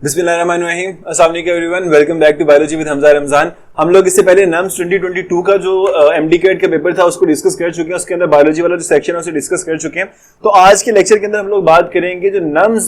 बिस्मिल्लाहिर्रहमानिर्रहीम, अस्सलाम वालेकुम everyone, welcome back to biology with Hamza Ramzan. हम लोग इससे पहले नम्स 2022 का जो एमडी कैट का पेपर था उसको डिस्कस कर चुके हैं। उसके अंदर बायोलॉजी वाला जो सेक्शन है उसे डिस्कस कर चुके हैं। तो आज के लेक्चर के अंदर हम लोग बात करेंगे जो नम्स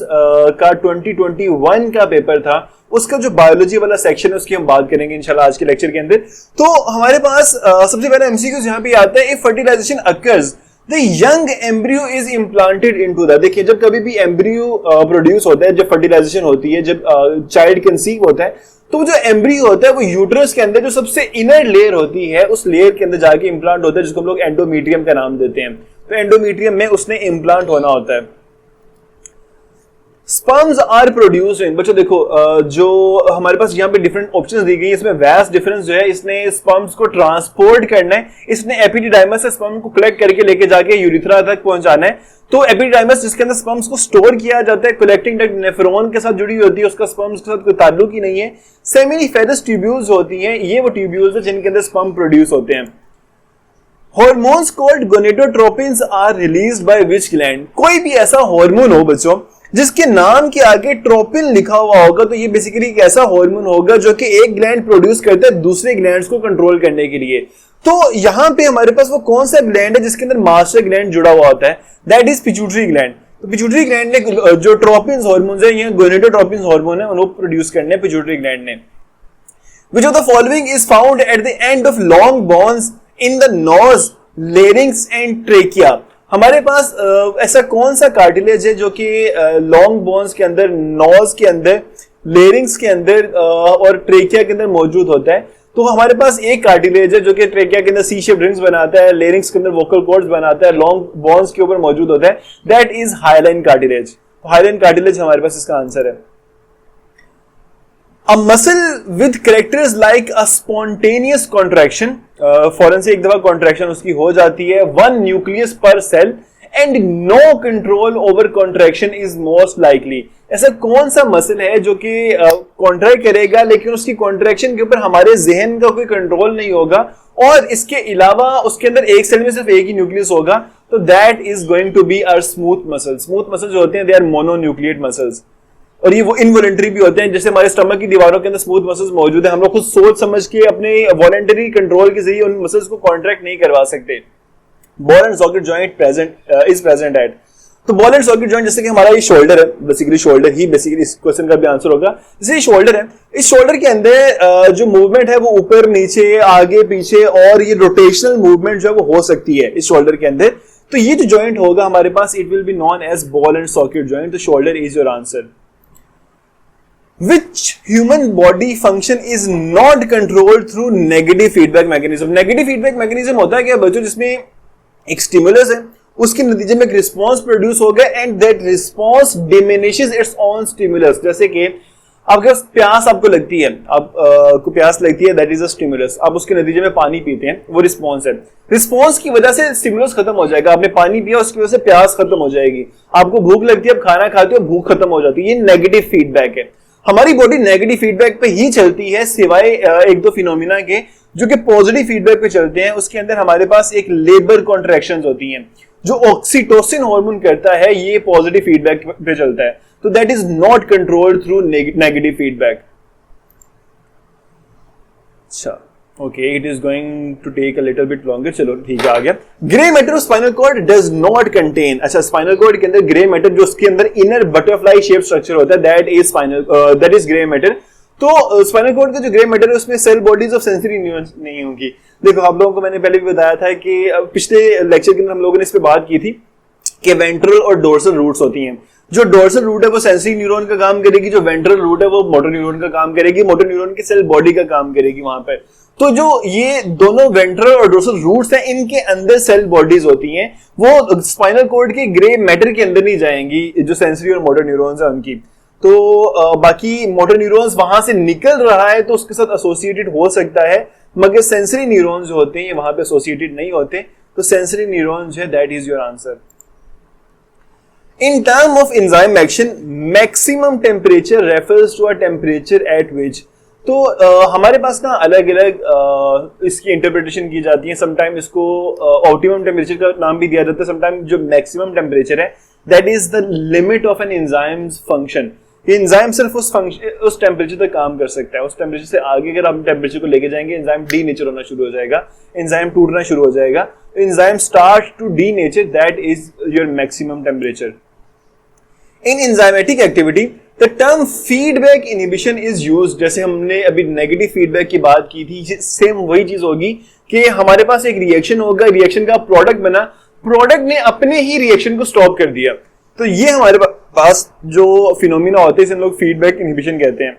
का 2021 का पेपर था उसका जो बायोलॉजी वाला सेक्शन है उसकी हम बात करेंगे इंशाल्लाह आज के लेक्चर के अंदर। तो हमारे पास सबसे पहले एमसीक्यूज यहाँ पे आता है, if fertilisation occurs the young embryo is implanted into the. देखिए, जब कभी भी एम्ब्रियो प्रोड्यूस होता है, जब फर्टिलाइजेशन होती है, जब चाइल्ड कंसीव होता है, तो जो एम्ब्रियो होता है वो यूट्रस के अंदर जो सबसे इनर लेयर होती है उस लेयर के अंदर जाके इम्प्लांट होता है, जिसको हम लोग एंडोमीट्रियम का नाम देते हैं। तो एंडोमीट्रियम में उसने इम्प्लांट होना होता है। स्पर्म्स आर प्रोड्यूस्ड इन, बच्चों देखो जो हमारे पास यहाँ पे डिफरेंट ऑप्शंस दी गई है, इसमें वास्ट डिफरेंस जो है, इसने स्पर्म्स को ट्रांसपोर्ट करना है, इसने एपिडिडाइमस से स्पर्म को कलेक्ट करके लेके जाके यूरिथ्रा तक पहुंचाना है। तो एपिडिडाइमस जिसके अंदर स्पर्म्स को स्टोर किया जाता है, कलेक्टिंग डक्ट नेफ्रॉन के साथ जुड़ी होती है, उसका स्पर्म्स के साथ कोई ताल्लुक ही नहीं है। सेमिनिफेरस ट्यूब्यूल्स होती हैं, ये वो ट्यूब्यूल्स है जिनके अंदर स्पर्म प्रोड्यूस होते हैं। Hormones called gonadotropins are released by which gland. कोई भी ऐसा हार्मोन हो बच्चों जिसके नाम के आगे ट्रोपिन लिखा हुआ होगा, तो ये बेसिकली एक ऐसा हार्मोन होगा जो कि एक ग्लैंड प्रोड्यूस करता है दूसरे ग्लैंड्स को कंट्रोल करने के लिए। तो यहां पे हमारे पास वो कौन सा ग्लैंड है जिसके अंदर मास्टर ग्लैंड जुड़ा हुआ होता है, दैट इज पिट्यूटरी ग्लैंड। तो पिट्यूटरी ग्लैंड ने जो ट्रोपिन हार्मोन है, ये गोनेडोट्रोपिन हार्मोन है, उनको प्रोड्यूस करने पिट्यूटरी ग्लैंड ने। Which of the following is found at the end of long bones in the nose, larynx and trachea? हमारे पास ऐसा कौन सा कार्टिलेज है जो कि लॉन्ग बोन्स के अंदर, नोज के अंदर, लेरिंग्स के अंदर और ट्रेकिया के अंदर मौजूद होता है? तो हमारे पास एक कार्टिलेज है जो कि ट्रेकिया के अंदर सी शेप रिंग्स बनाता है, लेरिंग्स के अंदर वोकल कॉर्ड्स बनाता है, लॉन्ग बोन्स के ऊपर मौजूद होता है, that is hyaline cartilage. Hyaline cartilage हमारे पास इसका आंसर है। A muscle with characters like a spontaneous contraction, फौरन से एक दफा कॉन्ट्रैक्शन उसकी हो जाती है, one nucleus per cell and no control over contraction is most likely। ऐसा कौन सा मसल है जो कि कॉन्ट्रैक्ट करेगा लेकिन उसकी कॉन्ट्रैक्शन के ऊपर हमारे जहन का कोई कंट्रोल नहीं होगा और इसके अलावा उसके अंदर एक सेल में सिर्फ एक ही न्यूक्लियस होगा? तो that is going to be our smooth muscle. Smooth muscle जो होते हैं दे आर मोनोन्यूक्लिएट मसल्स, और ये वो इनवॉलंटरी भी होते हैं। जैसे हमारे स्टमक की दीवारों के अंदर स्मूथ मसल्स मौजूद है, हम लोग खुद सोच समझ के अपने वॉलंटरी कंट्रोल के जरिए उन मसल्स को कॉन्ट्रैक्ट नहीं करवा सकते। Ball and socket joint is present at. तो बॉल एंड सॉकेट जॉइंट, जैसे कि हमारा ये शोल्डर है, बेसिकली शोल्डर ही बेसिकली इस क्वेश्चन का भी आंसर होगा। जैसे ये शोल्डर है, इस शोल्डर के अंदर जो मूवमेंट है वो ऊपर नीचे आगे पीछे और ये रोटेशनल मूवमेंट जो है वो हो सकती है इस शोल्डर के अंदर। तो ये जो जॉइंट होगा हमारे पास, it will be known as ball and socket joint. तो shoulder is your answer. Which human body function is not controlled through negative feedback mechanism? Negative feedback mechanism होता है क्या बच्चों, जिसमें एक स्टिमुलस है, उसके नतीजे में एक रिस्पॉन्स प्रोड्यूस होगा and that response diminishes its own stimulus. जैसे कि आपके प्यास आपको लगती है, आपको प्यास लगती है, दैट इज अ स्टिमुलस। आप उसके नतीजे में पानी पीते हैं, वो रिस्पॉन्स है। रिस्पॉन्स की वजह से स्टिमुलस खत्म हो जाएगा, आपने पानी पिया उसकी वजह से प्यास खत्म हो जाएगी। आपको भूख लगती है, आप खाना खाते हो, भूख खत्म हो जाती है। ये नेगेटिव फीडबैक है। हमारी बॉडी नेगेटिव फीडबैक पे ही चलती है सिवाय एक दो फिनोमिना के जो कि पॉजिटिव फीडबैक पे चलते हैं। उसके अंदर हमारे पास एक लेबर कॉन्ट्रैक्शंस होती हैं जो ऑक्सीटोसिन हार्मोन करता है, ये पॉजिटिव फीडबैक पे चलता है। तो that is not controlled through negative feedback. अच्छा, okay, it is going to take a little bit longer. चलो ठीक है, आ गया। Grey matter of spinal cord does not contain. अच्छा, स्पाइनल कॉर्ड के अंदर ग्रे मैटर जो उसके अंदर इनर बटरफ्लाई शेप स्ट्रक्चर होता है, दैट इज ग्रे मैटर। तो स्पाइनल कॉर्ड का जो ग्रे मैटर है उसमें cell bodies of sensory neurons नहीं होंगी। देखो, आप लोगों को मैंने पहले भी बताया था कि पिछले लेक्चर के अंदर हम लोगों ने इस पे बात की थी कि वेंट्रल और डोर्सल रूट्स होती हैं। जो डोर्सल रूट है वो सेंसरी न्यूरॉन का काम करेगी, जो वेंट्रल रूट है वो मोटर न्यूरॉन का काम करेगी, मोटर न्यूरॉन की सेल बॉडी का काम करेगी वहां पे। तो जो ये दोनों वेंट्रल और डोर्सल रूट्स हैं, इनके अंदर सेल बॉडीज होती हैं, वो स्पाइनल कॉर्ड के ग्रे मैटर के अंदर नहीं जाएंगी, जो सेंसरी और मोटर न्यूरॉन्स है उनकी। तो बाकी मोटर न्यूरॉन्स वहां से निकल रहा है तो उसके साथ एसोसिएटेड हो सकता है, मगर सेंसरी न्यूरॉन्स जो होते हैं ये वहां पे एसोसिएटेड नहीं होते। तो सेंसरी न्यूरॉन्स है, that is your answer. In term of enzyme action, maximum temperature refers to a temperature at which। तो हमारे पास ना अलग अलग इसकी इंटरप्रिटेशन की जाती है। समटाइम इसको ऑप्टिमम टेम्परेचर का नाम भी दिया जाता है, समटाइम जो मैक्सिमम टेम्परेचर है that is the limit of an enzymes function. कि एंजाइम सिर्फ उस टेम्परेचर तक काम कर सकता है, उस टेम्परेचर से आगे अगर हम टेम्परेचर को लेके जाएंगे एंजाइम डीनेचर होना शुरू हो जाएगा, एंजाइम टूटना शुरू हो जाएगा, enzyme start to denature, that is your maximum temperature. In enzymatic activity the term feedback inhibition is used. जैसे हमने अभी नेगेटिव फीडबैक की बात की थी, सेम वही चीज होगी कि हमारे पास एक रिएक्शन होगा, रिएक्शन का प्रोडक्ट बना, प्रोडक्ट ने अपने ही रिएक्शन को स्टॉप कर दिया, तो ये हमारे पास जो फिनोमिना होते हैं इसे हम लोग फीडबैक इनहिबिशन कहते हैं।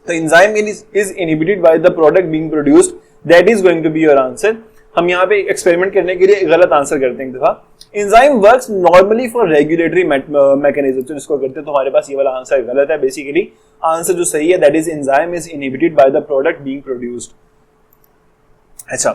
तो enzyme is inhibited by the product being produced, that is going to be your answer. हम यहाँ पे एक्सपेरिमेंट करने के लिए गलत आंसर करते हैं एक दफा। Enzyme works normally for regulatory mechanism, तो इसको करते हैं तो हमारे पास ये वाला आंसर गलत है। बेसिकली आंसर जो सही है that is enzyme is inhibited by the product being produced. अच्छा,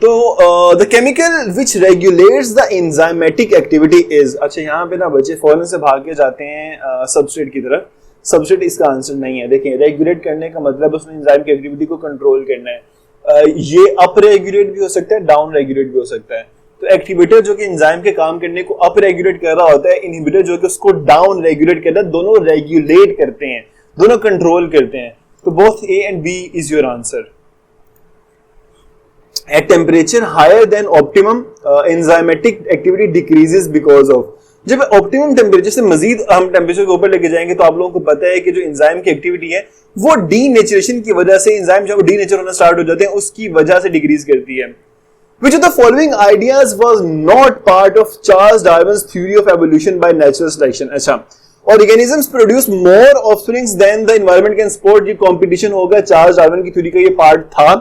तो the chemical which regulates the enzymatic activity is, अच्छा यहाँ पे ना बच्चे फौरन से भाग के जाते हैं सबस्ट्रेट की तरफ। सबस्ट्रेट इसका आंसर नहीं है। देखिए, रेगुलेट करने का मतलब उसने एंजाइम की एक्टिविटी को कंट्रोल करना है। ये अप रेगुलेट भी हो सकता है, डाउन रेगुलेट भी हो सकता है। तो एक्टिवेटर जो कि एंजाइम के काम करने को अप रेगुलेट कर रहा होता है, इनहिबिटर जो कि उसको डाउन रेगुलेट करता है, दोनों रेगुलेट करते हैं, दोनों कंट्रोल करते हैं। तो both A and B is your answer. At temperature higher than optimum, enzymatic activity decreases because of। जब ऑप्टिमम टेम्परेचर से मजीद हम टेम्परेचर को ऊपर लेके जाएंगे तो आप लोगों को पता है कि जो एंजाइम की एक्टिविटी है वो डीनेचरेशन की वजह से, एंजाइम जब डीनेचर होना स्टार्ट हो जाते हैं उसकी वजह से डिक्रीज करती है। Which of the following ideas was not part of Charles Darwin's theory of evolution by natural selection? अच्छा, organisms produce more offsprings than the environment can support, ये competition होगा, चार्ल्स डार्विन की थ्योरी का ये part था।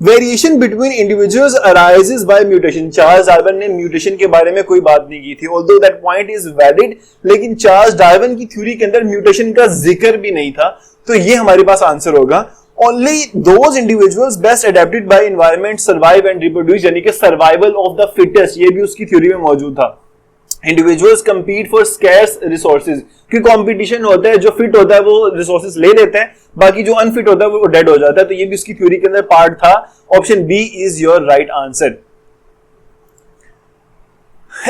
Variation between individuals arises by mutation, Charles Darwin ने mutation के बारे में कोई बात नहीं की थी, although that point is valid, लेकिन चार्ल्स डार्विन की थ्योरी के अंदर म्यूटेशन का जिक्र भी नहीं था। तो ये हमारे पास आंसर होगा। Only those individuals best adapted by environment survive and reproduce, यानी कि सर्वाइवल ऑफ द फिटेस्ट, ये भी उसकी थ्योरी में मौजूद था। Individuals compete for scarce resources, कि कंपटीशन होता है, जो फिट होता है वो रिसोर्सेज ले लेते हैं, बाकी जो अनफिट होता है वो डेड हो जाता है। तो ये भी उसकी थ्योरी के अंदर पार्ट था। Option B is your right answer.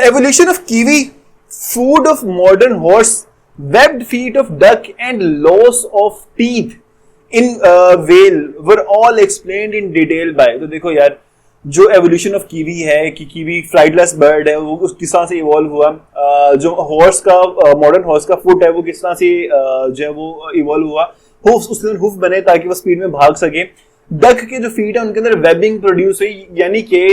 Evolution of kiwi, foot of modern horse, webbed feet of duck and loss of teeth in whale were all explained in detail by. तो देखो यार, जो evolution of kiwi है कि kiwi flightless bird है, वो किस तरह से इवॉल्व हुआ, जो हॉर्स का मॉडर्न हॉर्स का फुट है वो किस तरह से जो है वो इवॉल्व हुआ, हुफ्स उसके अंदर हुफ बने ताकि वो स्पीड में भाग सके। डक के जो फीट है उनके अंदर वेबिंग प्रोड्यूस हुई, यानी कि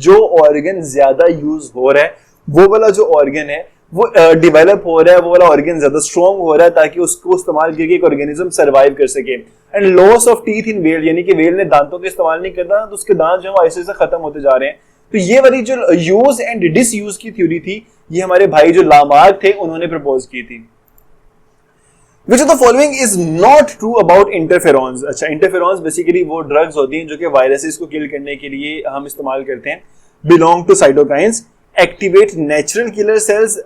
जो ऑर्गन ज्यादा यूज हो रहा है वो वाला जो ऑर्गन है वो डेवलप हो रहा है, वो वाला ऑर्गन ज्यादा स्ट्रॉन्ग हो रहा है ताकि उसको इस्तेमाल करके एक ऑर्गेनिज्म सर्वाइव कर सके। And loss of teeth in well, यानी कि वेल ने दांतों का इस्तेमाल नहीं करता तो उसके दांत जो है ऐसे ऐसे खत्म होते जा रहे हैं। तो ये वाली जो यूज एंड डिसयूज की थ्योरी थी ये हमारे भाई जो लामार्क थे उन्होंने प्रपोज की थी। Which of the following is not true about interferons? अच्छा, इंटरफेरॉन्स बेसिकली वो ड्रग्स होती हैं जो कि वायरसेस को किल करने के लिए हम इस्तेमाल करते हैं। Belong to cytokines, activate natural killer cells,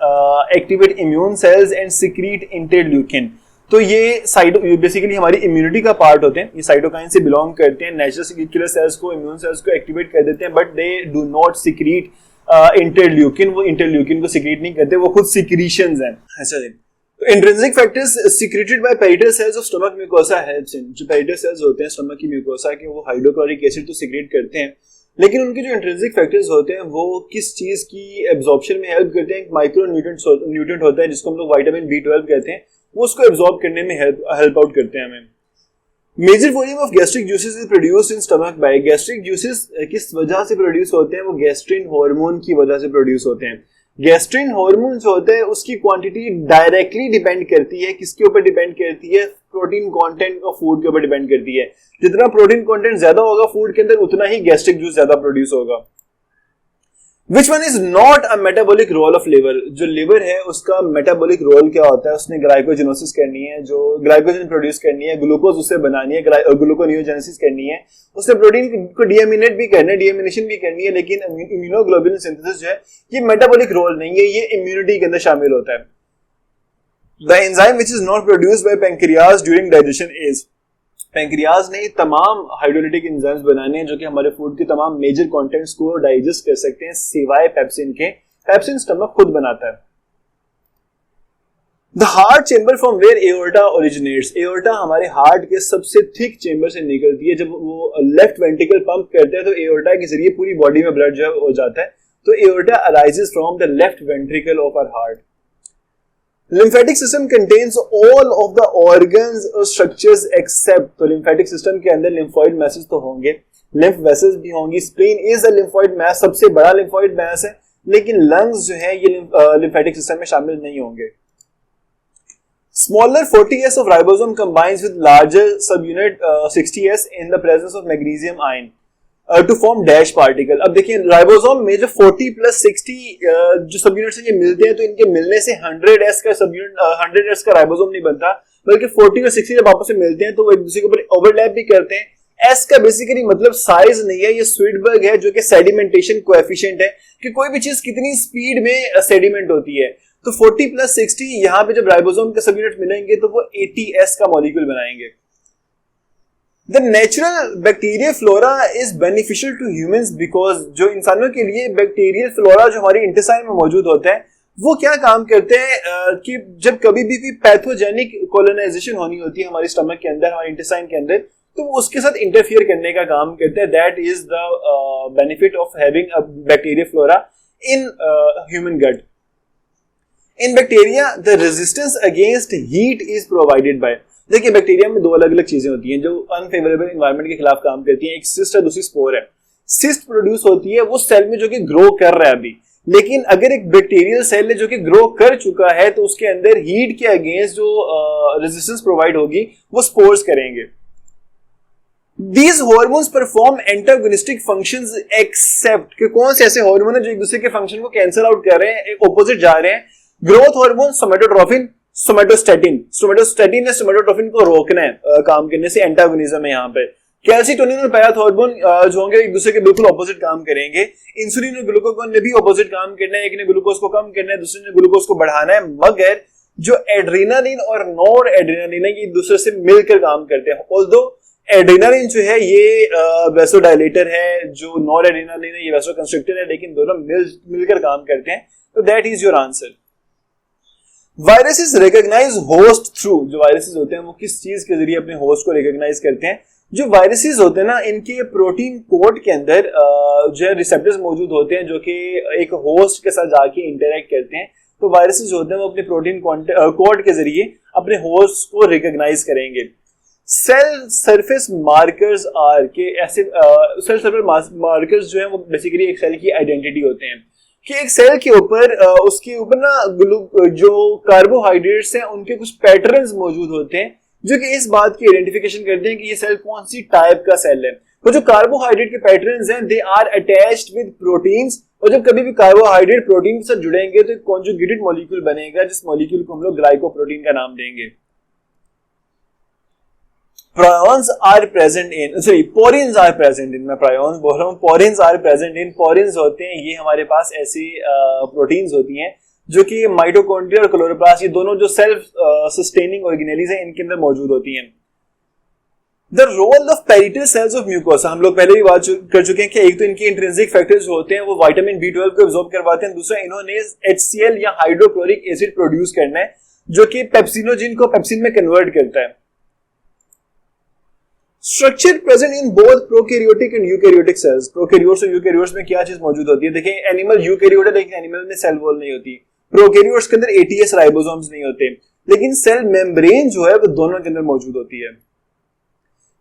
activate immune cells and secrete interleukin. तो ये बेसिकली हमारी इम्यूनिटी का पार्ट होते हैं, ये साइटोकाइन से बिलोंग करते हैं। नेचुरल किलर सेल्स को, इम्यून सेल्स को एक्टिवेट कर देते हैं, but they do not secrete interleukin, वो इंटरल्यूकिन को सिक्रीट नहीं करते, वो खुद सिक्रीशंस हैं। अच्छा जी, intrinsic factors secreted by parietal cells of stomach mucosa helps in, जो पेरिटल सेल्स होते हैं स्टमक की म्यूकोसा के वो हाइड्रोक्लोरिक एसिड तो सिक्रेट करते हैं, लेकिन उनके जो इंट्रिंसिक फैक्टर्स होते हैं वो किस चीज की एब्जॉर्प्शन में हेल्प करते हैं? एक माइक्रो न्यूट्रिएंट होता है जिसको हम लोग विटामिन B12 कहते हैं, वो उसको एब्जॉर्ब करने में हेल्प आउट करते हैं हमें। Major volume of gastric juices is produced in stomach by, gastric juices किस वजह से प्रोड्यूस होते हैं? वो गैस्ट्रिन हार्मोन की वजह से प्रोड्यूस होते हैं। गैस्ट्रिन हार्मोन जो होता है उसकी क्वांटिटी डायरेक्टली डिपेंड करती है, किसके ऊपर डिपेंड करती है? प्रोटीन कंटेंट ऑफ फूड के ऊपर डिपेंड करती है। जितना प्रोटीन कंटेंट ज्यादा होगा फूड के अंदर उतना ही गैस्ट्रिक जूस ज्यादा प्रोड्यूस होगा। Which one is not a metabolic role of liver? जो लिवर है उसका मेटाबॉलिक रोल क्या होता है? उसने ग्लाइकोजेनोसिस करनी है, जो ग्लाइकोजन प्रोड्यूस करनी है, ग्लूकोज उससे बनानी है, ग्लूकोनियोजेनेसिस करनी है, उसने प्रोटीन को डीएमिनेट भी करना है, डीएमिनेशन भी करनी है, लेकिन इम्यूनोग्लोबुलिन सिंथेसिस जो है ये मेटाबॉलिक रोल नहीं है, ये इम्यूनिटी के अंदर शामिल होता है। The enzyme which is not produced by pancreas during digestion is, pancreas ने तमाम हाइड्रोलिटिक एंजाइम्स बनाने हैं जो कि हमारे फूड के तमाम मेजर कंटेंट्स को डाइजेस्ट कर सकते हैं सिवाय पेप्सिन के। पेप्सिन स्टमक खुद बनाता है। The heart chamber from where aorta originates, aorta हमारे हार्ट के सबसे थिक चेंबर से निकलती है। जब वो लेफ्ट वेंट्रिकल पंप करते हैं तो एओर्टा के जरिए पूरी बॉडी में ब्लड जो है हो जाता है, तो aorta arises from the left ventricle of our heart. Lymphatic system contains all of the organs और स्ट्रक्चर्स एक्सेप्ट, तो लिम्फेटिक सिस्टम के अंदर लिम्फोइड मैसेज तो होंगे, लिम्फ वेसल्स भी होंगी, spleen is a lymphoid mass, सबसे बड़ा लिम्फोइड मैस है, लेकिन लंग्स जो है ये लिम्फेटिक सिस्टम में शामिल नहीं होंगे। Smaller 40S of ribosome combines with larger subunit 60S in the presence of magnesium ion to form dash particle। अब देखिए राइबोसोम में जो 40 प्लस 60 जो सबयूनिट्स ये मिलते हैं, तो इनके मिलने से 100S का सबयूनिट 100S का राइबोसोम नहीं बनता, बल्कि 40 और 60 जब आपस में मिलते हैं तो वो एक दूसरे के ऊपर ओवरलैप भी करते हैं। एस का बेसिकली मतलब साइज नहीं है, ये स्वीडबर्ग है जो कि सेडिमेंटेशन कोएफिशिएंट है कि कोई भी चीज कितनी स्पीड में सेडिमेंट होती है। तो 40 प्लस 60 यहां पे जब राइबोसोम के सबयूनिट मिलेंगे तो वो 80S का मॉलिक्यूल बनाएंगे। The natural bacterial flora is beneficial to humans because, जो इंसानों के लिए बैक्टीरियल फ्लोरा जो हमारी इंटेस्टाइन में मौजूद होता है वो क्या काम करते हैं कि जब कभी भी कोई पैथोजेनिक कोलोनाइजेशन होनी होती है हमारे स्टमक के अंदर, हमारे इंटेस्टाइन के अंदर, तो वो उसके साथ इंटरफियर करने का काम करते हैं। That is the benefit of having a bacterial flora in human gut. In bacteria, the resistance against heat is provided by, देखिए बैक्टीरिया में दो अलग अलग चीजें होती हैं जो अनफेवरेबल एनवायरनमेंट के खिलाफ काम करती हैं। एक सिस्ट है, दूसरी स्पोर है। सिस्ट प्रोड्यूस होती है वो सेल में जो कि ग्रो कर रहा है अभी, लेकिन अगर एक बैक्टीरियल सेल है जो कि ग्रो कर चुका है तो उसके अंदर हीट के अगेंस्ट जो रेजिस्टेंस प्रोवाइड होगी वो स्पोर्स करेंगे। These hormones perform antagonistic functions except, कि कौन से ऐसे हार्मोन है जो एक दूसरे के फंक्शन को कैंसिल आउट कर रहे हैं, एक ऑपोजिट जा रहे हैं। Growth hormone somatotrophin, somatostatin, somatostatin ने सोमेटोट्रोफिन को रोकना है काम करने से, एंटागोनिज्म है यहाँ पे। कैल्सिटोनिन और पैराथॉर्मोन जो होंगे एक दूसरे के बिल्कुल ऑपोजिट काम करेंगे। इंसुलिन और ग्लूकागोन ने भी ऑपोजिट काम करना है, एक ने ग्लूकोज को कम करना है, दूसरे ने ग्लूकोज को बढ़ाना है, मगर जो एड्रेनालिन और नॉर एड्रेनालिन है ये एक दूसरे से मिलकर काम करते हैं। ऑल्दो एड्रेनालिन जो है ये वेसोडाइलेटर है, जो नॉर एड्रेनालिन है ये वेसोकंस्ट्रिक्टर है, लेकिन दोनों मिलकर काम करते हैं। तो that is your answer. Viruses recognize host through, जो वायरसेस होते हैं वो किस चीज के जरिए अपने होस्ट को रिकॉग्नाइज करते हैं? जो वायरसेस होते हैं ना, इनके प्रोटीन कोड के अंदर जो रिसेप्टर्स मौजूद होते हैं जो कि एक होस्ट के साथ जाके इंटरेक्ट करते हैं। तो वायरसेस जो होते हैं वो अपने प्रोटीन कोड के जरिए अपने होस्ट को रिकॉग्नाइज करेंगे। सेल सरफेस मार्कर्स आर के ऐसे सेल सरफेस मार्कर्स जो है वो बेसिकली एक सेल की आइडेंटिटी होते हैं कि एक सेल के ऊपर उसके ऊपर ना जो कार्बोहाइड्रेट्स हैं उनके कुछ पैटर्न्स मौजूद होते हैं जो कि इस बात की आइडेंटिफिकेशन करते हैं कि ये सेल कौन सी टाइप का सेल है। तो जो कार्बोहाइड्रेट के पैटर्न्स हैं they are attached with proteins, और जब कभी भी कार्बोहाइड्रेट प्रोटीन के साथ जुड़ेंगे तो एक कॉन्जुगेटेड मॉलिक्यूल बनेगा जिस मॉलिक्यूल को हम लोग ग्लाइकोप्रोटीन का नाम देंगे। Prions are present in, sorry, porins are present in, मैं prions बोल रहा हूँ, porins are present in, porins होते हैं ये हमारे पास ऐसी प्रोटीन्स होती हैं जो कि माइटोकॉन्ड्रिया और क्लोरोप्लास्ट ये दोनों जो सेल्फ सस्टेनिंग ऑर्गेनेलीज हैं इनके अंदर मौजूद होती हैं। The role of parietal cells of mucosa, हम लोग पहले भी बात कर चुके हैं कि एक तो इनके इंट्रिंसिक फैक्टर्स होते हैं वो विटामिन B12 को एब्जॉर्ब करवाते हैं, दूसरा इन्होंने HCl या हाइड्रोक्लोरिक एसिड प्रोड्यूस करना है जो कि पेप्सिनोजिन को पेप्सिन में कन्वर्ट करता है। Structure present in both prokaryotic and eukaryotic cells, prokaryotes और यूकैरियोट्स में क्या चीज मौजूद होती है? देखिए एनिमल यूकैरियोट है लेकिन एनिमल में सेल वॉल नहीं होती, प्रोकैरियोट्स के अंदर ATS राइबोसोम्स नहीं होते, लेकिन सेल मेम्ब्रेन जो है वो दोनों के अंदर मौजूद होती है।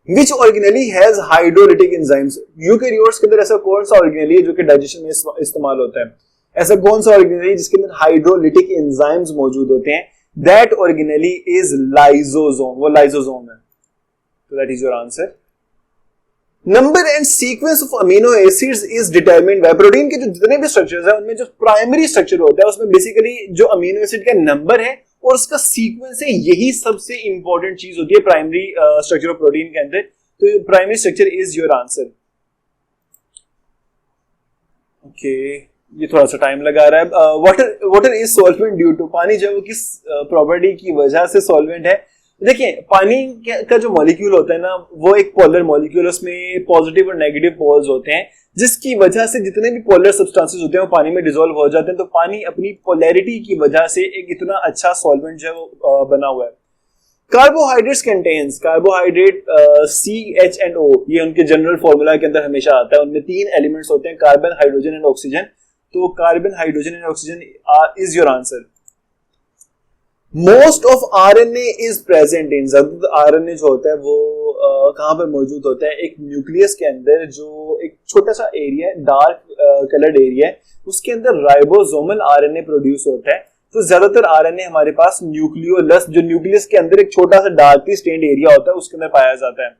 Which organelle has hydrolytic enzymes, eukaryotes के अंदर ऐसा कौन सा ऑर्गेनेली है जो कि डाइजेशन में इस्तेमाल होता है? ऐसा कौन सा ऑर्गेनेली जिसके अंदर हाइड्रोलिटिक एंजाइम्स मौजूद होते हैं? दैट ऑर्गेनेली इज लाइसोसोम, वो लाइसोसोम है। So that is your answer. Number and sequence of amino acids is determined by, protein के जो जितने भी स्ट्रक्चर्स हैं उनमें जो प्राइमरी स्ट्रक्चर होता है उसमें बेसिकली जो अमीनो एसिड का नंबर है और उसका सीक्वेंस है, यही सबसे इंपॉर्टेंट चीज होती है प्राइमरी स्ट्रक्चर ऑफ प्रोटीन के अंदर। तो primary structure is your answer. Okay, ये थोड़ा सा टाइम लगा रहा है। Water is solvent due to, पानी जो है वो किस प्रॉपर्टी की वजह से सॉल्वेंट है? देखिए पानी का जो मॉलिक्यूल होता है ना वो एक पोलर मॉलिक्यूल, उसमें पॉजिटिव और नेगेटिव पोल्स होते हैं, जिसकी वजह से जितने भी पोलर सब्सटेंसेस होते हैं वो पानी में डिसॉल्व हो जाते हैं। तो पानी अपनी पोलैरिटी की वजह से एक इतना अच्छा सॉल्वेंट जो है वो बना हुआ है। कार्बोहाइड्रेट्स कंटेन्स, कार्बोहाइड्रेट CH&O, ये उनके जनरल फॉर्मूला के अंदर हमेशा आता है। उनमें 3 एलिमेंट्स होते हैं, कार्बन, हाइड्रोजन एंड ऑक्सीजन। तो carbon, hydrogen and oxygen is your answer. Most of RNA is present इन, ज्यादातर RNA जो होता है वो कहां पर मौजूद होता है? एक न्यूक्लियस के अंदर, जो एक छोटा सा एरिया है, डार्क कलर्ड एरिया है, उसके अंदर राइबोसोमल RNA प्रोड्यूस होता है। तो ज्यादातर RNA हमारे पास न्यूक्लियोलस, जो न्यूक्लियस के अंदर एक छोटा सा डार्कली स्टेन्ड एरिया होता है, उसके अंदर पाया जाता है।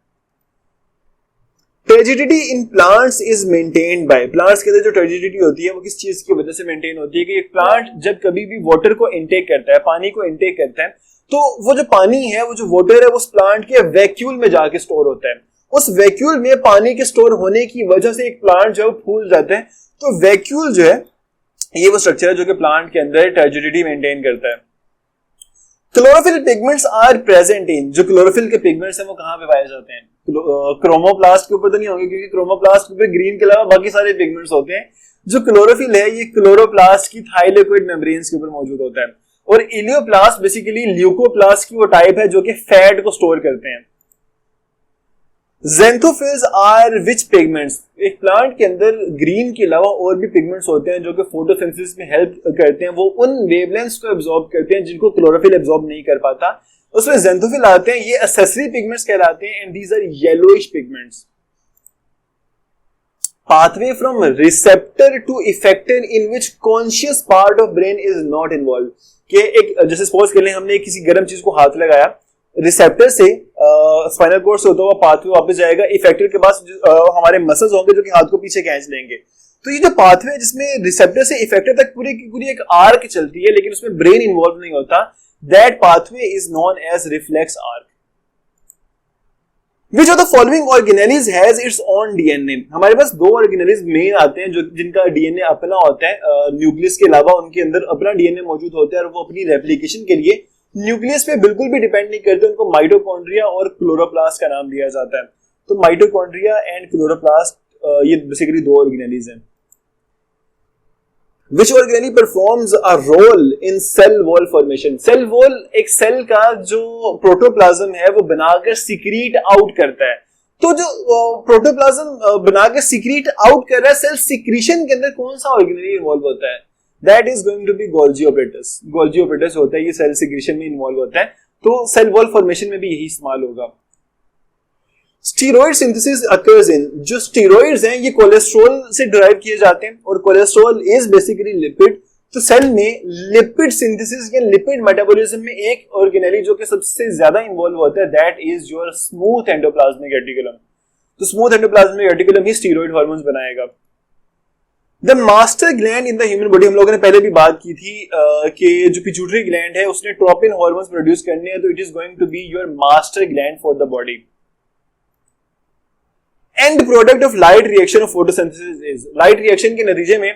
Turgidity in plants is maintained by, plants के अंदर जो टर्जिडिटी होती है वो किस चीज की वजह से मेंटेन होती है? कि एक प्लांट जब कभी भी वाटर को इनटेक करता है, पानी को इनटेक करता है, तो वो जो पानी है, वो जो वाटर है, वो उस प्लांट के वैक्यूल में जाके स्टोर होता है। उस वैक्यूल में पानी के स्टोर होने की वजह से एक प्लांट जो है वो फूल जाता है। तो वैक्यूल जो है ये वो स्ट्रक्चर है जो कि प्लांट के अंदर टर्जिडिटी मेंटेन करता है। Chlorophyll pigments are present in, जो क्लोरोफिल के पिगमेंट्स हैं वो कहां पे पाए जाते हैं? क्रोमोप्लास्ट के ऊपर तो नहीं होंगे, क्योंकि क्रोमोप्लास्ट के ऊपर ग्रीन के अलावा बाकी सारे पिगमेंट्स होते हैं। जो क्लोरोफिल है ये क्लोरोप्लास्ट की थाइलेकोइड मेम्ब्रेन्स के ऊपर मौजूद होता है। और इलियोप्लास्ट बेसिकली ल्यूकोप्लास्ट की वो टाइप है जो कि फैट को स्टोर करते हैं। ज़ेंथोफिल्स आर विच पिगमेंट्स, एक प्लांट के अंदर ग्रीन के अलावा और भी पिगमेंट्स होते हैं जो कि फोटोसिंथेसिस में हेल्प करते हैं। वो उन वेवलेंथ्स को एब्जॉर्ब करते हैं जिनको क्लोरोफिल एब्जॉर्ब नहीं कर पाता, उसमें ज़ेंथोफिल आते हैं। ये एक्सेसरी पिगमेंट्स कहलाते हैं and these are yellowish pigments. Pathway from receptor to effector in which conscious part of brain is not involve, कि एक जैसे सपोज कर लें हमने किसी गर्म चीज को हाथ लगाया, रिसेप्टर से स्पाइनल कोर्ड से होता हुआ पाथवे वापस जाएगा, इफेक्टर के पास हमारे मसल्स होंगे जो कि हाथ को पीछे खींच लेंगे। तो ये जो पाथवे है जिसमें रिसेप्टर से इफेक्टर तक पूरी की पूरी एक आर्क चलती है, लेकिन उसमें ब्रेन इन्वॉल्व नहीं होता, that pathway is known as reflex arc. Which of the following organelles has its own DNA? हमारे पास 2 ऑर्गेनेलिज मेन आते हैं जो जिनका डीएनए अपना होता है, न्यूक्लियस के अलावा उनके अंदर अपना डीएनए मौजूद होता है और वो अपनी रेप्लिकेशन के लिए न्यूक्लियस पे बिल्कुल भी डिपेंड नहीं करते। उनको माइटोकॉन्ड्रिया और क्लोरोप्लास्ट का नाम दिया जाता है। तो माइटोकॉन्ड्रिया एंड क्लोरोप्लास्ट ये बेसिकली 2 ऑर्गेनेलिज हैं। Which organelle performs a role in cell wall formation? Cell wall एक सेल का जो प्रोटोप्लाज्म है वो बनाकर सिक्रीट आउट करता है। तो जो प्रोटोप्लाज्म बनाकर सिक्रीट आउट कर रहा है, सेल सिक्रीशन के अंदर कौन सा ऑर्गेनेल इन्वॉल्व होता है? That is going to be Golgi apparatus. Golgi apparatus होता है, ये सेल सिक्रीशन में इन्वॉल्व होता है। तो सेल वॉल फॉर्मेशन में भी यही इस्तेमाल होगा। स्टीरॉइड सिंथेसिस अकर्स इन, जो स्टीरॉइड्स हैं ये कोलेस्ट्रॉल से डिराइव किए जाते हैं और कोलेस्ट्रॉल इज बेसिकली लिपिड। तो सेल में लिपिड सिंथेसिस या लिपिड मेटाबॉलिज्म में एक ऑर्गेनेली जो कि सबसे ज्यादा इन्वॉल्व होता है, that is your smooth endoplasmic reticulum. तो स्मूथ एंडोप्लाज्मिक रेटिकुलम ही स्टीरॉइड हार्मोन्स बनाएगा। The master gland in the human body, हम लोगों ने पहले भी बात की थी कि जो पिट्यूटरी ग्लैंड है उसने ट्रोपिन हार्मोन्स प्रोड्यूस करने हैं, तो it is going to be your master gland for the body. End product of light reaction of photosynthesis is, light reaction के नतीजे में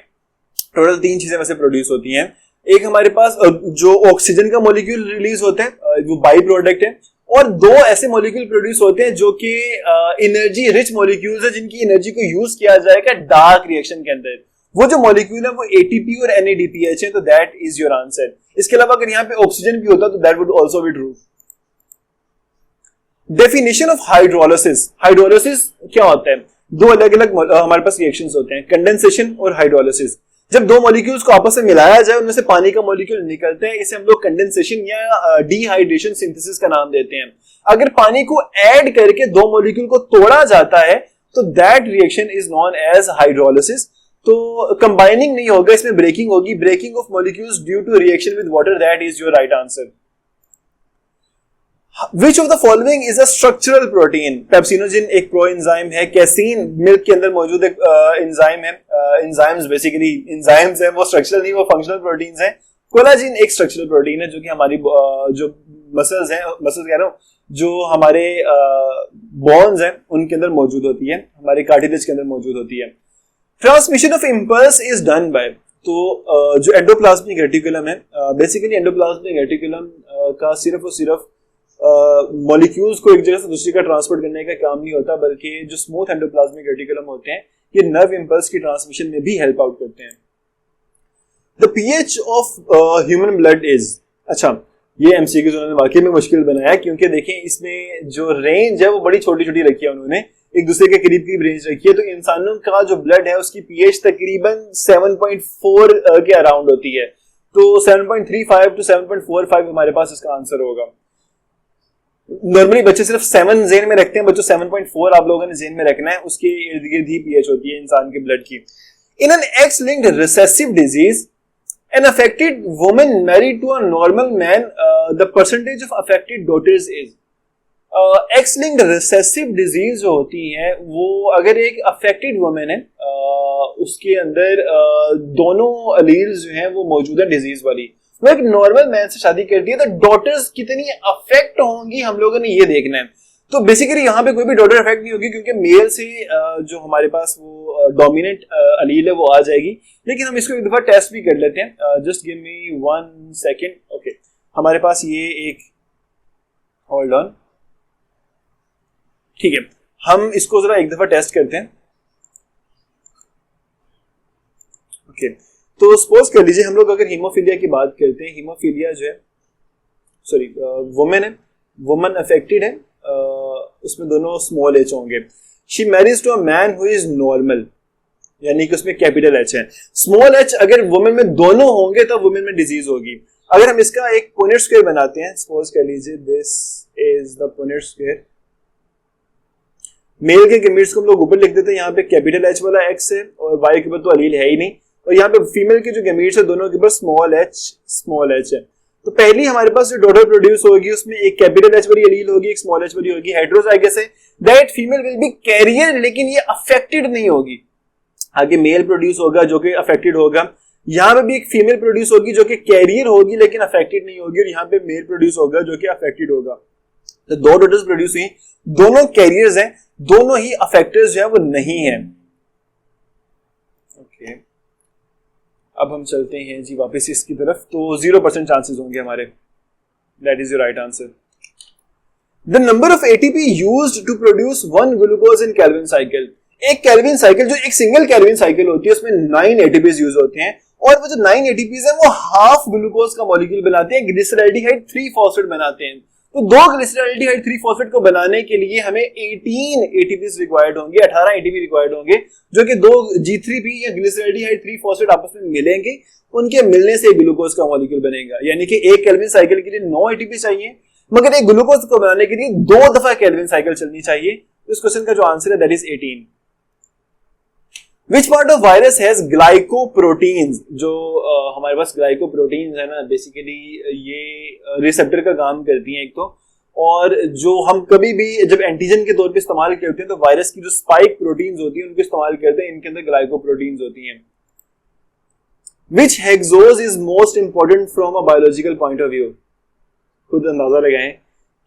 टोटल 3 चीजें वैसे प्रोड्यूस होती हैं। एक हमारे पास जो ऑक्सीजन का मॉलिक्यूल रिलीज होता है वो बाई प्रोडक्ट है, और 2 ऐसे मॉलिक्यूल प्रोड्यूस होते हैं जो कि एनर्जी रिच मॉलिक्यूल्स है जिनकी एनर्जी को यूज किया जाएगा डार्क रिएक्शन के अंदर। वो जो मॉलिक्यूल है वो ATP और NADPH है, तो दैट इज योर आंसर। इसके अलावा अगर यहाँ पे ऑक्सीजन भी होता तो that would also be true. Definition of hydrolysis, hydrolysis क्या होता है? 2 अलग अलग हमारे पास रिएक्शंस होते हैं, कंडेंसेशन और हाइड्रोलिसिस। जब 2 मॉलिक्यूल्स को आपस में मिलाया जाए, उनमें से पानी का मॉलिक्यूल निकलते हैं, इसे हम लोग कंडेंसेशन या डिहाइड्रेशन सिंथेसिस का नाम देते हैं। अगर पानी को ऐड करके 2 मॉलिक्यूल को तोड़ा जाता है तो that reaction is known as hydrolysis. तो कंबाइनिंग नहीं होगा, इसमें ब्रेकिंग होगी, breaking of molecules due to reaction with water, that is your right answer. Which of the following is a structural protein? Pepsinogen एक प्रोएंजाइम है, casein milk के अंदर मौजूद एक एंजाइम है। एंजाइम्स बेसिकली एंजाइम्स हैं, वो स्ट्रक्चरल नहीं, वो फंक्शनल प्रोटीन्स हैं। कोलाजिन एक स्ट्रक्चरल प्रोटीन है जो कि हमारी जो मसल्स हैं, मसल्स कह रहा हूं, जो हमारे बोन्स हैं उनके अंदर मौजूद होती है, हमारे कार्टिलेज के अंदर मौजूद होती है। Transmission of impulse is done by, तो जो एंडोप्लाज्मिक रेटिकुलम है, बेसिकली एंडोप्लाज्मिक रेटिकुलम का सिर्फ और सिर्फ मॉलिक्यूल्स को एक जगह से दूसरी का ट्रांसपोर्ट करने का काम नहीं होता, बल्कि जो स्मूथ एंडोप्लाज्मिक रेटिकुलम होते हैं ये नर्व इंपल्स की ट्रांसमिशन में भी हेल्प आउट करते हैं। The pH of human blood is, अच्छा ये एमसीक्यूज उन्होंने वाकई में मुश्किल बनाया, क्योंकि देखें इसमें जो रेंज है वो बड़ी छोटी छोटी रखी है, उन्होंने एक दूसरे के करीब करीब रेंज रखी है। तो इंसानों का जो ब्लड है उसकी पीएच तकरीबन 7.4 के अराउंड होती है, तो 7.35 टू 7.45 हमारे पास इसका आंसर होगा। नॉर्मली बच्चे सिर्फ 7 जेन में रखते हैं, बच्चों 7.4 आप लोगों ने जेन में रखना है, उसके इर्द गिर्द ही पीएच होती है इंसान के ब्लड की। In an x linked recessive disease an affected woman married to a normal man, the percentage of affected daughters is, X-linked recessive disease जो होती है वो अगर एक affected woman है उसके अंदर दोनों alleles जो हैं वो मौजूद है डिजीज वाली, वो एक नॉर्मल मैन से शादी करती है, तो डॉटर्स कितनी अफेक्ट होंगी हम लोगों ने ये देखना है। तो बेसिकली यहाँ पे कोई भी डॉटर इफेक्ट नहीं होगी, क्योंकि मेल से जो हमारे पास वो डोमिनेंट अलील है वो आ जाएगी। लेकिन हम इसको एक दफा टेस्ट भी कर लेते हैं, just give me 1 second. Okay, हमारे पास ये एक, होल्ड ऑन, ठीक है, हम इसको जरा एक दफा टेस्ट करते हैं। ओके, तो सपोज कर लीजिए हम लोग अगर हीमोफीलिया की बात करते हैं, हीमोफीलिया जो है, सॉरी वुमेन है, वुमन अफेक्टेड है, उसमें दोनों स्मॉल एच होंगे। She marriage to a man who is normal, यानी कि उसमें कैपिटल एच है। स्मॉल एच अगर वुमेन में दोनों होंगे तो वुमेन में डिजीज होगी। अगर हम इसका एक पुनेट स्क्वायर बनाते हैं, सपोज कर लीजिए this is the Punnett square, male के गमीट्स को हम लोग ऊपर लिख देते हैं, यहाँ पे कैपिटल एच वाला एक्स है और वाई के ऊपर तो अलील है ही नहीं, और यहाँ पे फीमेल के जो गमीट्स है दोनों के ऊपर स्मॉल एच है। तो पहली हमारे पास जो डॉटर प्रोड्यूस होगी उसमें एक कैपिटल एच वाली एलील होगी, एक स्मॉल एच वाली होगी। हेटेरोजाइगस है, that female will be carrier, लेकिन ये अफेक्टेड नहीं होगी। आगे मेल प्रोड्यूस होगा जो कि अफेक्टेड होगा, यहाँ पे भी एक फीमेल प्रोड्यूस होगी जो कि कैरियर होगी लेकिन अफेक्टेड नहीं होगी, और यहाँ पे मेल प्रोड्यूस होगा जो कि अफेक्टेड होगा। तो दो डॉटर्स प्रोड्यूस हुई, दोनों कैरियर्स हैं, दोनों ही अफेक्टर्स जो है वो नहीं है। ओके, अब हम चलते हैं जी वापस इसकी तरफ, तो 0% चांसेस होंगे हमारे, that is your right answer. The number of ATP used to produce 1 glucose in Calvin cycle, एक केल्विन साइकिल जो एक सिंगल केल्विन साइकिल होती है उसमें 9 एटीपीज यूज होते हैं, और वो जो 9 एटीपीज है वो हाफ ग्लूकोज का मॉलिक्यूल बनाते हैं, ग्लिसरॉल्डिहाइड 3 फॉस्फेट बनाते हैं। तो 2 ग्लिसरॉल्डिहाइड 3 फॉस्फेट को बनाने के लिए हमें 18 एटीपीज रिक्वायर्ड होंगे, 18 एटीपी रिक्वायर्ड होंगे, जो कि 2 G3P या ग्लिसरॉल्डिहाइड 3 फॉस्फेट आपस में मिलेंगे, उनके मिलने से ग्लूकोज का मॉलिक्यूल बनेगा। यानी कि एक केल्विन साइकिल के लिए 9 एटीपी चाहिए, मगर एक ग्लूकोज को बनाने के लिए 2 दफा केल्विन साइकिल चलनी चाहिए। तो इस क्वेश्चन का जो आंसर है that is 18। Which part of virus has glycoproteins? जो हमारे पास ग्लाइकोप्रोटीन्स है ना, बेसिकली ये रिसेप्टर का काम करती हैं एक तो, और जो हम कभी भी जब एंटीजन के तौर पे इस्तेमाल करते हैं तो वायरस की जो स्पाइक प्रोटीन्स होती हैं उनको इस्तेमाल करते हैं, इनके अंदर ग्लाइकोप्रोटीन्स होती हैं। Which hexose is most important from a biological point of view? खुद अंदाजा लगाएं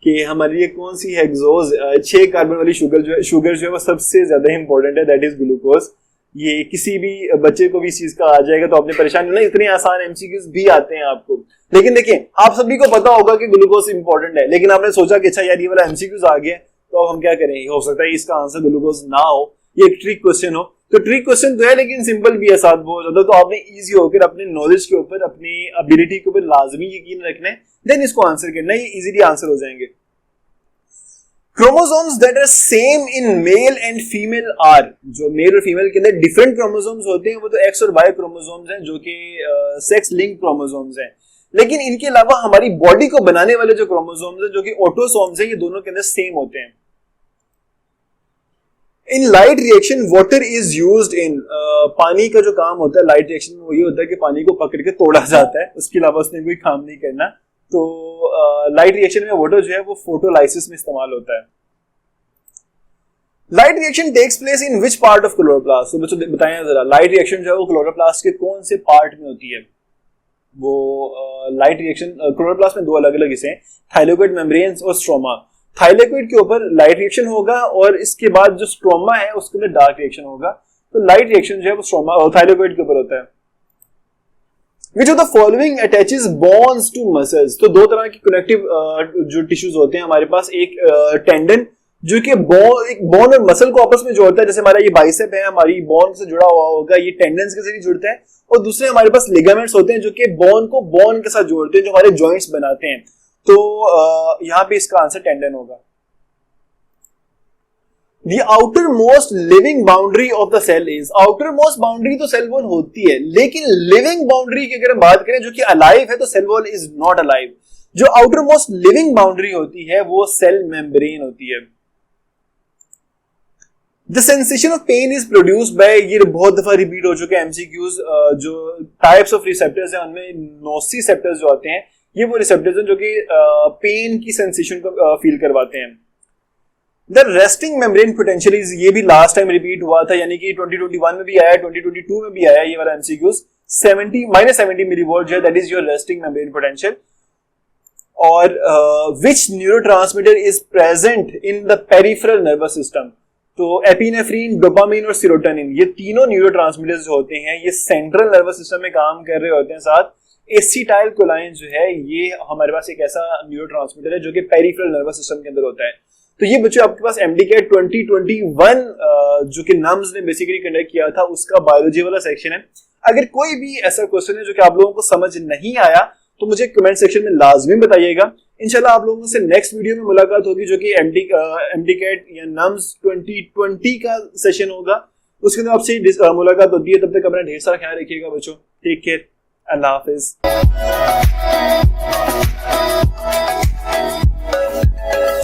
कि हमारे लिए कौन सी हेक्सोज, 6 कार्बन वाली शुगर जो है वो सबसे ज्यादा इंपॉर्टेंट है, दैट इज ग्लूकोज। ये किसी भी बच्चे को भी इस चीज का आ जाएगा तो आपने परेशान नहीं, इतने आसान एमसीक्यूज भी आते हैं आपको। लेकिन देखिए आप सभी को पता होगा कि ग्लूकोज इंपॉर्टेंट है, लेकिन आपने सोचा कि अच्छा यार ये वाला एमसीक्यूज आ गया तो अब हम क्या करें, हो सकता है इसका आंसर ग्लूकोज ना हो, ये एक ट्रिक क्वेश्चन हो। तो ट्रिक क्वेश्चन तो है लेकिन सिंपल भी है साथ बहुत ज्यादा, तो आपने इजी होकर अपने नॉलेज के ऊपर, अपनी एबिलिटी के ऊपर लाजमी यकीन रखना है, देन इसको आंसर करना है, ये इजीली आंसर हो जाएंगे। Chromosomes that are same in male and female are, जो मेल और फीमेल के अंदर डिफरेंट क्रोमोसोम्स होते हैं वो तो एक्स और वाई क्रोमोसोम्स हैं, जो कि सेक्स लिंक क्रोमोसोम्स हैं। लेकिन इनके अलावा हमारी बॉडी को बनाने वाले जो क्रोमोसोम्स हैं जो कि ऑटोसोम्स हैं, ये दोनों के अंदर सेम होते हैं। In light reaction water is used in, पानी का जो काम होता है लाइट रिएक्शन में वो ये होता है कि पानी को पकड़ के तोड़ा जाता है, उसके अलावा उसने कोई काम नहीं करना। तो लाइट रिएक्शन में वाटर जो है वो फोटोलाइसिस में इस्तेमाल होता है। Light reaction takes place in which part of chloroplast, तो बच्चों बताएं जरा, लाइट रिएक्शन जो है वो क्लोरोप्लास्ट के कौन से पार्ट में होती है? वो लाइट रिएक्शन क्लोरोप्लास्ट में 2 अलग अलग हिस्से हैं, थाइलेकोइड मेम्ब्रेन्स और स्ट्रोमा। थाइलेकोइड के ऊपर लाइट रिएक्शन होगा और इसके बाद जो स्ट्रोमा है उसके अंदर डार्क रिएक्शन होगा। तो लाइट रिएक्शन जो है वो स्ट्रोमा और थाइलेकोइड के ऊपर होता है। Which of the following attaches bonds to muscles? तो दो तरह के कनेक्टिव जो टिश्यूज होते हैं हमारे पास, एक टेंडन जो कि एक बोन और मसल को आपस में जोड़ता है, जैसे हमारा ये बाइसेप है, हमारी बोन से जुड़ा हुआ होगा, ये टेंडन्स के जरिए जुड़ता है, और दूसरे हमारे पास लिगामेंट्स होते हैं जो कि बोन को बोन के साथ जोड़ते हैं, जो हमारे जॉइंट्स बनाते हैं। तो यहाँ पे इसका आंसर टेंडन होगा। The outermost living boundary of the cell is, outermost boundary तो सेल वॉल होती है, लेकिन लिविंग बाउंड्री की अगर हम बात करें जो कि अलाइव है, तो cell wall is not alive. जो आउटरमोस्ट लिविंग बाउंड्री होती है वो सेल मेम्ब्रेन होती है। The sensation of pain is produced by, ये बहुत दफा रिपीट हो चुके हैं एमसीक्यूज, जो टाइप्स ऑफ रिसेप्टर्स हैं उनमें नोसिसेप्टर्स जो आते हैं, ये वो रिसेप्टर्स हैं जो कि पेन की सेंसेशन को फील करवाते हैं। The resting membrane potential is, ये भी लास्ट टाइम रिपीट हुआ था, यानी कि 2021 में भी आया, 2022 में भी आया ये वाला एमसीक्यूज। -70 मिलीवोल्ट जो है that is your resting membrane potential. और which neurotransmitter is present in the peripheral nervous system? तो एपिनेफ्रिन, डोपामिन और सीरोटोनिन, ये तीनों न्यूरोट्रांसमीटर्स जो होते हैं ये सेंट्रल नर्वस सिस्टम में काम कर रहे होते हैं। साथ एसिटाइल कोलाइन जो है ये हमारे पास एक ऐसा न्यूरोट्रांसमीटर है जो कि पेरिफेरल नर्वस सिस्टम के अंदर होता है। तो ये बच्चों आपके पास एमडीकेट 2021 जो कि नम्स ने बेसिकली कंडक्ट किया था उसका बायोलॉजी वाला सेक्शन है। अगर कोई भी ऐसा क्वेश्चन है जो कि आप लोगों को समझ नहीं आया तो मुझे कमेंट सेक्शन में लाजमी बताइएगा। इंशाल्लाह आप लोगों से नेक्स्ट वीडियो में मुलाकात होगी जो कि एमडीकेट या नम्स 2020 का सेशन होगा, उसके अंदर आपसे मुलाकात होती है। तब तक अपना ढेर सारा ख्याल रखिएगा बच्चों। टेक केयर, अल्लाह हाफिज।